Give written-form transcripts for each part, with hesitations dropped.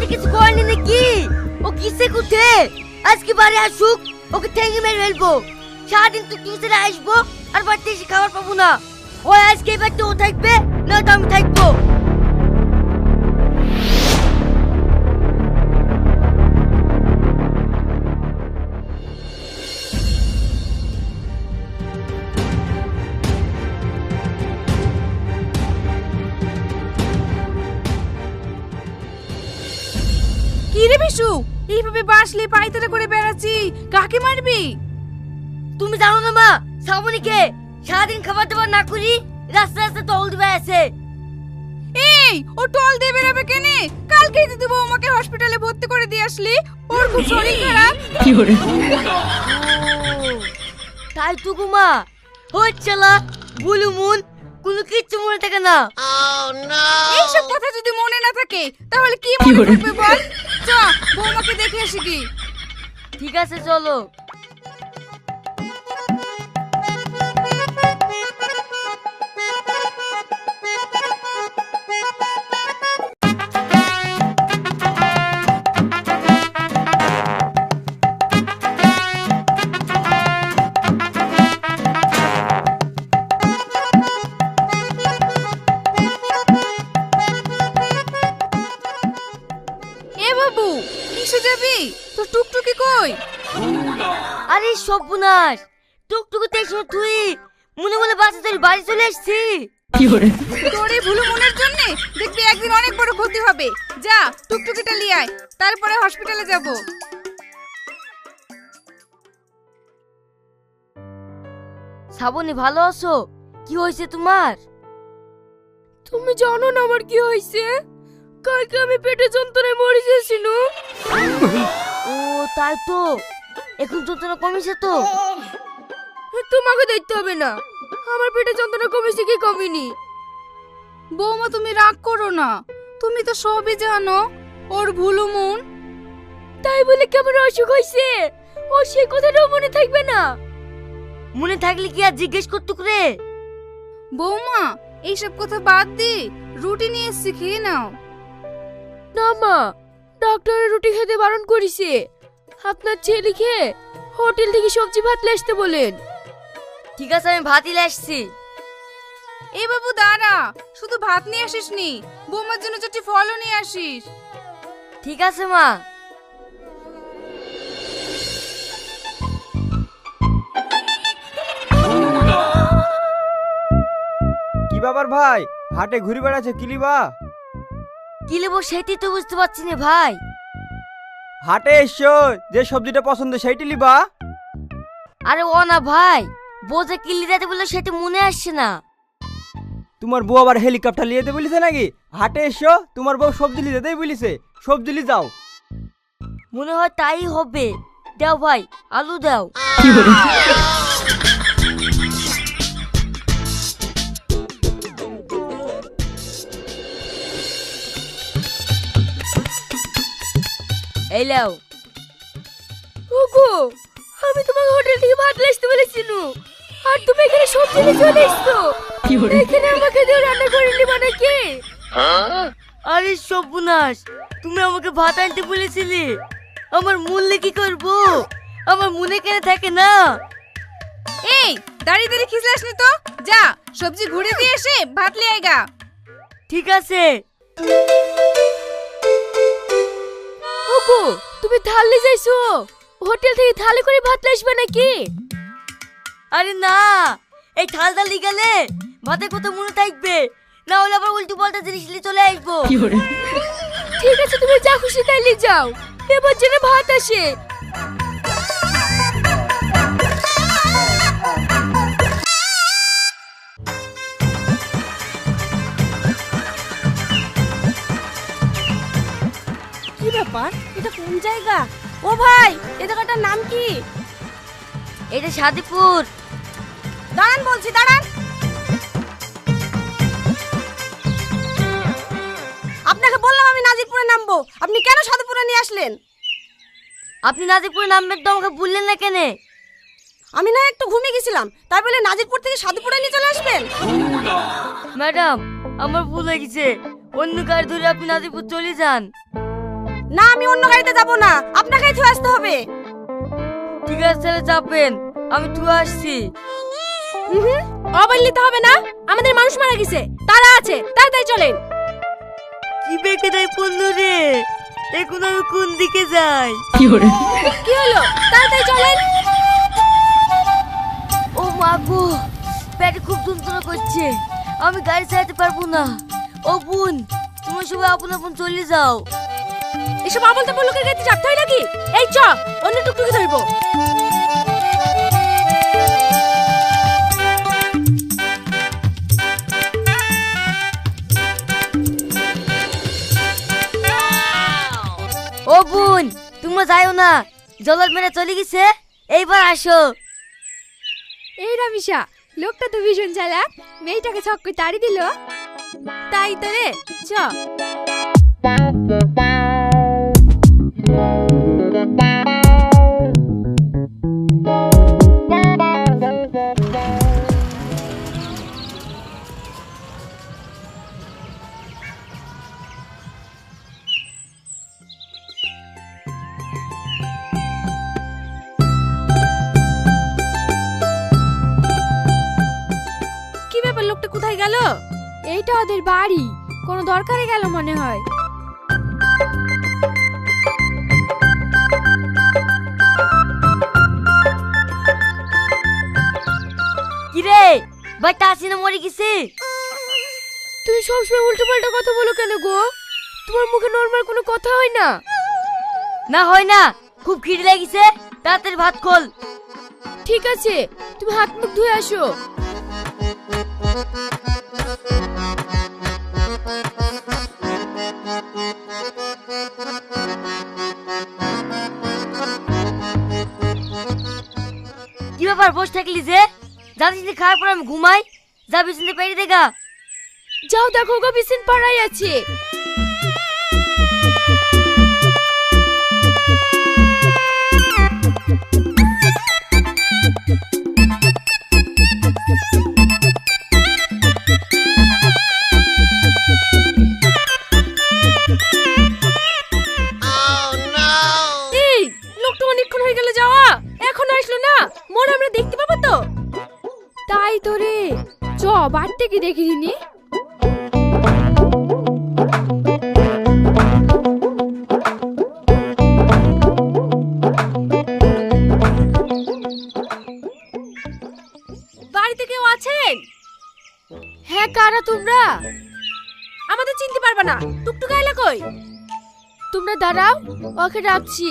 সাথে কিছু করেনি নাকি? ও কিসে কুঠে? আজকে বাড়ি আসুক, ওকে ঠেঙে মেরে ফেলবো। সারাদিন তো টিউশনে আসবো আর বাড়িতে এসে খাবার পাবো না। ওই আজকে এবার তো ও থাকবে, না তো আমি থাকবো। কি রে বিশু, এইভাবে বাসলি পায়তারা করে বেড়াচ্ছি, কাকে মারবি? তুমি জানো না মা, শ্রাবণীকে সারাদিন খাবার দাবার না করি রাস্তা রাস্তা টল দিবে আছে। এই, ও টল দিয়ে বেরাবে কেনে? কালকেই তো তুই আমাকে হসপিটালে ভর্তি করে দিয়ে আসলি, ওর খুব শরীর খারাপ। তাই তো গো মা, হচ্ছে না বুলু মুন, কোনো কিচ্ছু মনে থাকে না। এইসব কথা যদি মনে না থাকে তাহলে কি মনে থাকবে বল? চ, বৌমাকে দেখে আসি কি। ঠিক আছে চলো। এ বাবু, কিসে যাবি? তোর টুকটুকি কই? আরে সর্বনাশ, টুকটুকুতে এসে তুই মনে মনে বাসে তোর বাড়ি চলে আসছি। তোর এই ভুলো মনের জন্য দেখবি একদিন অনেক বড় ক্ষতি হবে। যা, টুকটুকিটা নিয়ে আয়, তারপরে হসপিটালে যাব। শ্রাবণী ভালো আছো? কি হয়েছে তোমার? তুমি জানো না আমার কি হয়েছে? কালকে আমি পেটে যন্ত্রণায় মরে যাচ্ছিল। ও তাই তো, এখন যন্ত্রণা কমেছে তো? তোমাকে দেখতে হবে না, আমার পেটে যন্ত্রণা কমেছে কি কমেনি। বৌমা তুমি রাগ করো না, তুমি তো সবই জানো। ওর ভুলো মন। তাই বলে কেমন অসুখ হয়েছে ও সেই কথাটাও মনে থাকবে না? মনে থাকলে কি আর জিজ্ঞেস করতে করে? বৌমা, এইসব কথা বাদ দি, রুটি নিয়ে এসছি, খেয়ে নাও। না মা, ডাক্তারের রুটি খেতে বারণ করেছে। আপনার ছেলেকে হোটেল থেকে সবজি ভাত নিয়ে আসতে বলেন। ঠিক আছে, আমি ভাতই নিয়ে আসছি। এ বাবু দাঁড়া, শুধু ভাত নিয়ে আসিস নি, বৌমার জন্য চারটি ফলও নিয়ে আসিস। ঠিক আছে মা। কি ব্যাপার ভাই, হাটে ঘুরে বেড়াচ্ছে কিলিবা? কি নেবো সেটাই তো বুঝতে পারছি না ভাই। হাটে এসছো, যে সবজিটা পছন্দ সেইটি লিবা। আরে ও না ভাই, বউ যে কিল্লি দিতে বললো সেটা মনে আসছে না। তোমার বউ আবার হেলিকপ্টার লিয়ে যেতে বলিছে নাকি? হাটে এসছো, তোমার বউ সবজি লিয়ে যেতেই বলিছে, সবজি লি যাও। মনে হয় তাই হবে। দাও ভাই, আলু দাও। এই লাও। ওগো, আমি তোমাকে হোটেল থেকে ভাত নিয়ে আসতে বলেছিল, আর তুমি এখানে সবজি নিয়ে চলে এসছো। এখানে আমাকে দিয়ে রান্না করে নিবা নাকি? আরে সর্বনাশ, তুমি আমাকে ভাত আনতে বলেছিলে, আমার মূল্যে কি করবো? আমার মনে কেন থাকে না? এই, দাঁড়িয়ে দাঁড়িয়ে খিসলাস নি তো, যা সবজি ঘুরে দিয়ে এসে ভাত লিয়ে আয় গা। ঠিক আছে। ওগো, তুমি থাল নিয়ে যাইছো? হোটেল থেকে থালে করে ভাত নিয়ে আসবে নাকি? আরে না, এই থালটা লিগালে ভাতের কথা মনে থাকবে, না হলে আবার উল্টো পাল্টা জিনিস নিয়ে চলে আসবো। ঠিক আছে, তুমি যা খুশি তাই নিয়ে যাও, এবার যেন ভাত আসে। কি ব্যাপার, এটা কোন জায়গা? ও ভাই, এই জায়গাটার নাম কি? এটা সাদিপুর। দাঁড়ান বলছি, দাঁড়ান। আপনাকে বললাম আমি নাজিরপুরে নামবো, আপনি কেন সাদিপুরে নিয়ে আসলেন? আপনি নাজিরপুরে নামবেন তো আমাকে বললেন না কেন? আমি না একটু ঘুমিয়ে গেছিলাম, তাই বলে নাজিরপুর থেকে সাদিপুরে নিয়ে চলে আসবেন? ম্যাডাম, আমার ভুল হয়ে গেছে, অন্য গাড়ি ধরে আপনি নাজিরপুর চলে যান। না আমি অন্য গাড়িতে যাব না, আপনাকেই ছুঁয়ে আসতে হবে। ঠিক আছে তাহলে চাপেন, আমি তুই আসছি। অবাইল নিতে হবে না, আমাদের মানুষ মারা গেছে, তারা আছে, তাড়াতাড়ি চলেন। কি বেঁকে দেয় পড়লো রে, এখন আমি কোন দিকে যাই? কি হলো, তাড়াতাড়ি চলেন। ও মা গো, পেটে খুব যন্ত্রণা করছে, আমি গাড়ি চালাতে পারবো না। ও বোন, তুমি সবাই আপন আপন চলে যাও। এসব আবল তাবল লোকের গাড়িতে চাপতে হয় নাকি? এই চ, অন্য টুকটুকি ধরবো। ও বোন, তুমি যাইও না, জলের মেরে চলে গেছে, এইবার আসো। এই রামিসা, লোকটা তো ভীষণ চালাক, মেয়েটাকে ছক্কই তাড়ি দিল। তাই তো রে, চ। কি ব্যাপার, লোকটা কোথায় গেল? এইটা ওদের বাড়ি, কোনো দরকারে গেল মনে হয়। কি রে, ভাই তাসিনা মরে গেছে? তুমি সবসময় উল্টো পাল্টা কথা বলো কেন গো? তোমার মুখে নরমাল কোনো কথা হয় না। না হয় না, খুব খিদে লেগেছে, তাড়াতাড়ি ভাত খোল। ঠিক আছে, তুমি হাত মুখ ধুয়ে আসো। কি ব্যাপার বসে থাকলি যে? জানিস না খাওয়ার পর আমি ঘুমাই, যা বিছানাতে পেরে দেখা। যাও দেখো গো, বিছান পাড়াই আছে। এই লোকটা অনেকক্ষণ হয়ে গেল যাওয়া, এখনো আসলো না, মোর আমরা দেখতে পাবো তো? তাই তো রে, চ বাড়তে কি দেখি দিনি। বাড়িতে কেউ আছেন? হ্যাঁ, কারা তোমরা? আমাদের চিনতে পারবে না, টুকটুক আইলা কই? তোমরা দাঁড়াও, ওকে ডাকছি।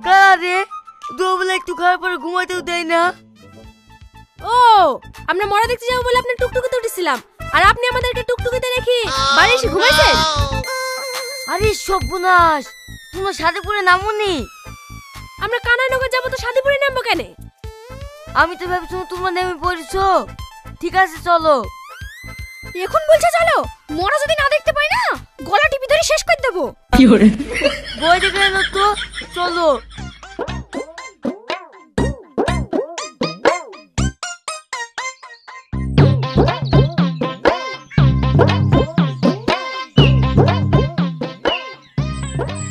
কারা রে, দুবেলা একটু খাওয়ার পর ঘুমাতেও দেয় না। ও, আমরা মরা দেখতে যাবো বলে আপনার টুকটুকিতে উঠেছিলাম, আর আপনি আমাদেরকে টুকটুকিতে রেখে বাড়ি এসে ঘুমাইছেন? আরে সর্বনাশ, তোমার সাদেপুরে নামুনি? আমরা কানাইনগর যাবো তো সাদেপুরে নামবো কেন? আমি তো ভাবছি তোমরা নেমে পড়েছো। ঠিক আছে চলো। এখন বলছে চলো, মরা যদি না দেখতে পাই না, গলা টিপি ধরে শেষ করে দেবো। বই দেখে না তো, চলো।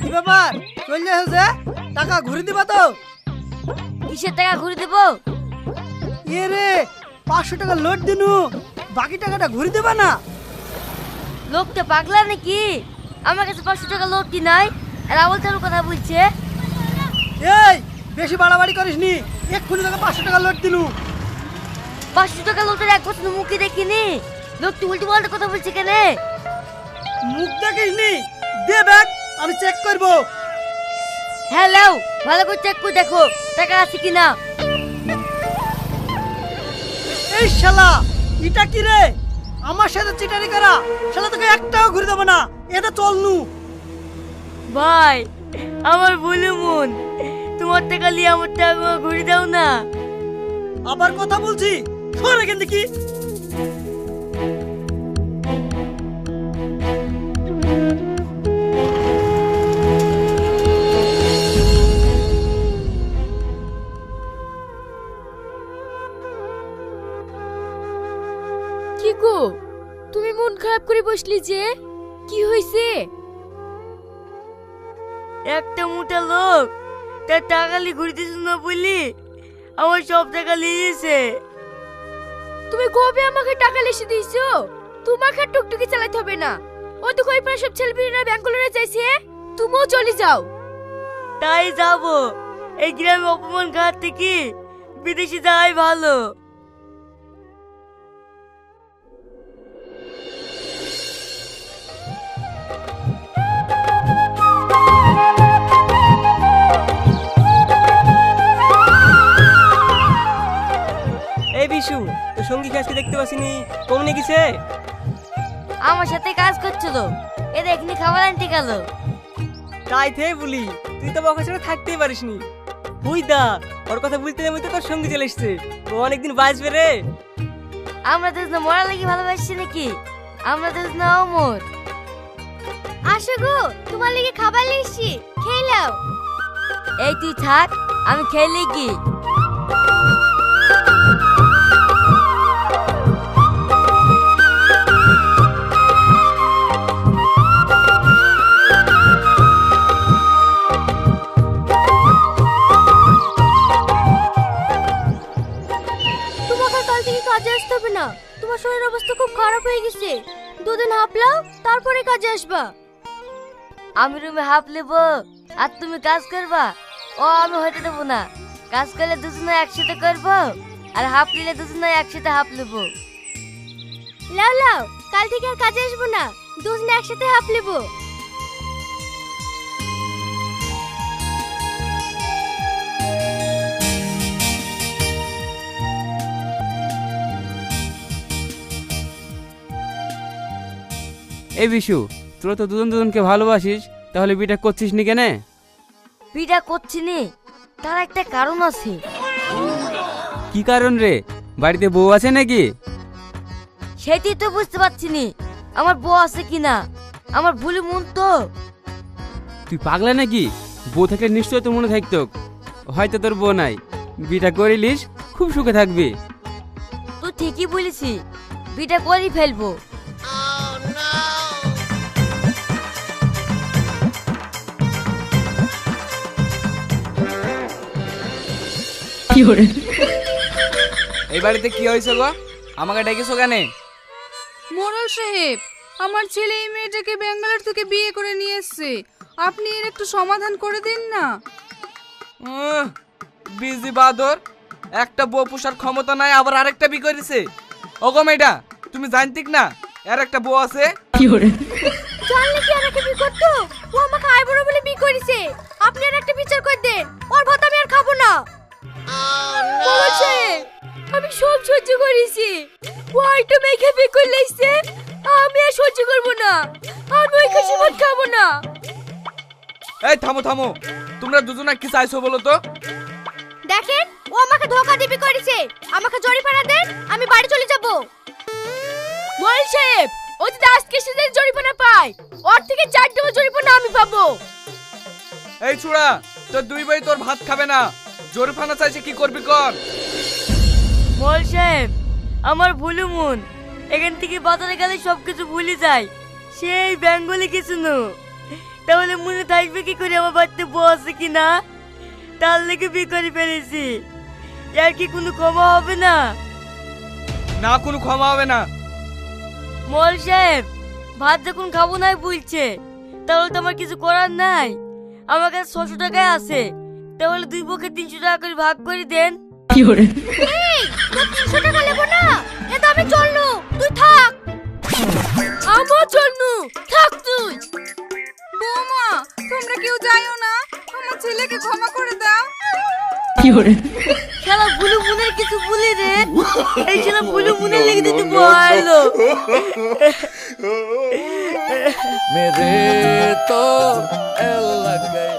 কি ব্যাপার, চলে যাচ্ছে? টাকা ঘুরে দিবা তো? কিসের টাকা ঘুরে দেবো? এ রে, 500 টাকা লোড দিনু, বাকি টাকাটা ঘুরে দেবা না? লোকটা পাগলা নাকি? আমার কাছে 500 টাকা লোক কি নাই, আর আবল চালু কথা বলছে। এই বেশি বাড়াবাড়ি করিসনি, এক্ষুনি তোকে 500 টাকা লোড দিনু। 500 টাকা লোকের এক বছর মুখে দেখিনি, লোকটি উল্টো পাল্টা কথা বলছে কেন? মুখ দেখিসনি? দে ব্যাগ, আমি চেক করব। হ্যালো, ভালো করে চেক করে দেখো টাকা আছে কিনা। এই শালা, এটা কি রে? আমার সাথে চিটারি করা, শালা তোকে একটাও ঘুরে দেবো না, এটা চল নু। ভাই, আমার ভুলে মন, তোমার টাকা নিয়ে আমার টাকা ঘুরে দাও না। আবার কথা বলছি, সর এখান থেকে। কি গো, তুমি মন খারাপ করে বসলি যে, কি হয়েছে? একটা মোটা লোক তার টাকা নিয়ে ঘুরতেছিল না বলি আমার সব টাকা নিয়েছে। তুমি কবে আমাকে টাকা লিখে দিয়েছো? তোমাকে আর টুকটুকি চালাতে হবে না। ও তো কই পারে সব ছেলেপিলেরা ব্যাঙ্গালোরে যাইছে, তুমিও চলে যাও। তাই যাবো, এই গ্রামে অপমান খাওয়ার থেকে বিদেশে যাওয়াই ভালো। এই বিশু, তো সঙ্গী আজকে দেখতে পাসিনি, কমনে গেছে? আমার সাথে কাজ করছিল, এ দেখনি খাবার আনতে গেল। তাই থেকে বলি, তুই তো বকা ছাড়া থাকতেই পারিসনি। হুই দা, ওর কথা বলতে বলতে তোর সঙ্গী চলে এসছে, ও অনেকদিন বাঁচবে রে। আমরা তো না মরা লাগি ভালোবাসছি নাকি, আমরা তো না অমর। আসো গো, তোমার লাগি খাবার লিখছি, খেয়ে নাও। এই তুই থাক, আমি খেলে কি। তোমাকে কাল থেকে কাজে আসতে হবে না, তোমার শরীরের অবস্থা খুব খারাপ হয়ে গেছে। দুদিন হাঁপলাও, তারপরে কাজে আসবা। আমি রুমে হাফ নেবো আর তুমি কাজ করবা? ও আমি হইতে দেবো না। কাজ করলে দুজনে একসাথে করবো, আর হাফ নিলে দুজনে একসাথে হাফ নেবো। লাও লাও, কাল থেকে আর কাজে আসবো না, দুজনে একসাথে হাঁপ নেবো। এই বিশু, তোরা তো দুজন দুজনকে ভালোবাসিস, তাহলে বিটা করছিস নি কেনে? বিটা করছি নি, তার একটা কারণ আছে। কি কারণ রে? বাড়িতে বউ আছে নাকি? সেটি তো বুঝতে পারছি নি, আমার বউ আছে কিনা। আমার ভুলি মন তো। তুই পাগলা নাকি? বউ থাকলে নিশ্চয় তোর মনে থাকতো। হয়তো তোর বউ নাই, বিটা করিলিস, খুব সুখে থাকবি। তুই ঠিকই বলেছি, বিটা করেই ফেলবো। এই বাড়িতে কি হয়েছে গো? আমাকে ডেকেছো কেন? মোড়ল সাহেব, আমার ছেলে এই মেয়েটাকে ব্যাঙ্গালোর থেকে বিয়ে করে নিয়ে এসছে, আপনি এর একটু সমাধান করে দিন না। বিজি বাদর, একটা বউ পোষার ক্ষমতা নাই, আবার আরেকটা বিয়ে করেছে। ওগো মেয়েটা, তুমি জানতিক না এর একটা বউ আছে? জানলে কি আর একটা বিয়ে করতো? ও আমাকে আইবুড়ো বলে বিয়ে করেছে। আপনি আর একটা বিচার করে দেন, ওর ভাত আমি আর খাবো না। আমি সব সহ্য করেছি, ও একটা মেয়েকে বিয়ে করে লাইছে, আমি আর সহ্য করবো না। আমি ওই খুশি ভাত খাবো না। এই থামো থামো, তোমরা দুজনে কি চাইছো বলো তো? দেখেন, ও আমাকে ধোকা দিবি করেছে, আমাকে জরিমানা দেন, আমি বাড়ি চলে যাব। মোড়ল সাহেব, ও যদি আজকে সেদিন জরিমানা পায়, ওর থেকে 4 টাকা জরিমানা আমি পাবো। এই ছুড়া, তোর দুই ভাই তোর ভাত খাবে না, জরিমানা চাইছে, কি করবি কর। মোল সাহেব, আমার ভুলু মন, এখান থেকে বাজারে গেলে সবকিছু ভুলে যায়। সেই বেঙ্গলি কিছু নো, তাহলে মনে থাকবে কি করে আমার বাড়িতে বউ আছে কিনা? তার লেগে বিয়ে করে ফেলেছি, এর কি কোনো ক্ষমা হবে না? না, কোনো ক্ষমা হবে না। মোল সাহেব, ভাত যখন খাবো নাই বলছে, তাহলে তো আমার কিছু করার নাই। আমার কাছে 600 টাকায় আছে, তাহলে দুই পক্ষে 300 টাকা করে ভাগ করে দেন। এই, তোর 300 টাকা নেবো না, এ তো আমি চলনু, তুই থাক। আমার চলনু, থাক তুই। বৌমা, তোমরা কেউ যাইও না, আমার ছেলেকে ক্ষমা করে দাও। শালা ভুলু মুনের কিছু বলি রে, এই শালা ভুলু মুনের লেগে দিতে বলো। मेरे तो लग गए